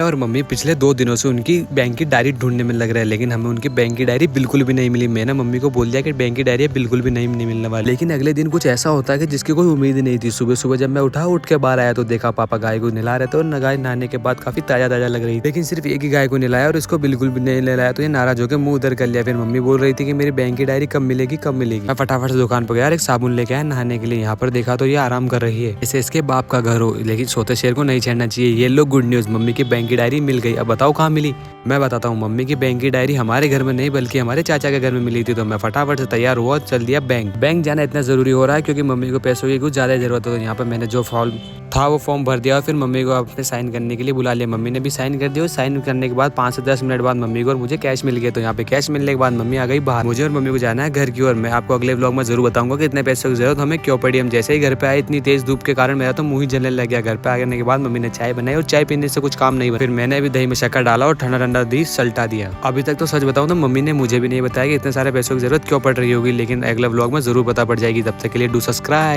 और मम्मी पिछले 2 दिनों से उनकी बैंक की डायरी ढूंढने में लग रहा है, लेकिन हमें उनकी बैंक की डायरी बिल्कुल भी नहीं मिली। मैंने मम्मी को बोल दिया कि बैंक की डायरी बिल्कुल भी नहीं मिलने वाली, लेकिन अगले दिन कुछ ऐसा होता है कि जिसकी कोई उम्मीद ही नहीं थी। सुबह सुबह जब मैं उठ के बाहर आया तो देखा पापा गाय को नहला रहे थे और गाय नहाने के बाद काफी ताजा ताजा लग रही थी, लेकिन सिर्फ एक ही गाय को नहलाया और इसको बिल्कुल भी नहीं नहलाया। तो ये नाराज होकर मुंह उधर कर लिया। फिर मम्मी बोल रही थी कि मेरी बैंक की डायरी कब मिलेगी कब मिलेगी। मैं फटाफट से दुकान पर गया, एक साबुन लेके आया नहाने के लिए। यहाँ पर देखा तो ये आराम कर रही है, इसे इसके बाप का घर हो, लेकिन सोते शेर को नहीं छेड़ना चाहिए। ये लो गुड न्यूज, मम्मी की बैंक की डायरी मिल गई। अब बताओ कहाँ मिली? मैं बताता हूँ। मम्मी की बैंक की डायरी हमारे घर में नहीं बल्कि हमारे चाचा के घर में मिली थी। तो मैं फटाफट से तैयार हुआ, चल दिया बैंक जाना इतना जरूरी हो रहा है क्योंकि मम्मी को पैसों की कुछ ज्यादा जरूरत है। तो यहाँ पर मैंने जो फॉर्म था वो फॉर्म भर दिया और फिर मम्मी को अपने साइन करने के लिए बुला लिया। मम्मी ने भी साइन कर दिया और साइन करने के बाद 5 से 10 मिनट बाद मम्मी को और मुझे कैश मिल गया। तो यहाँ पे कैश मिलने के बाद मम्मी आ गई बाहर। मुझे और मम्मी को जाना है घर की ओर। मैं आपको अगले व्लॉग में जरूर बताऊंगा कि इतने पैसों की जरूरत हमें क्यों पड़ी। हम जैसे ही घर पे आए इतनी तेज धूप के कारण मेरा तो मुंह ही जलने लग गया। घर पे आने के बाद मम्मी ने चाय बनाई और चाय पीने से कुछ काम नहीं हुआ। फिर मैंने भी दही में शक्कर डाला और ठंडा ठंडा दी सल्टा दिया। अभी तक तो सच बताऊं तो मम्मी ने मुझे भी नहीं बताया कि इतने सारे पैसों की जरूरत क्यों पड़ रही होगी, लेकिन अगले व्लॉग में जरूर पता पड़ जाएगी। तब तक के लिए डू सब्सक्राइब।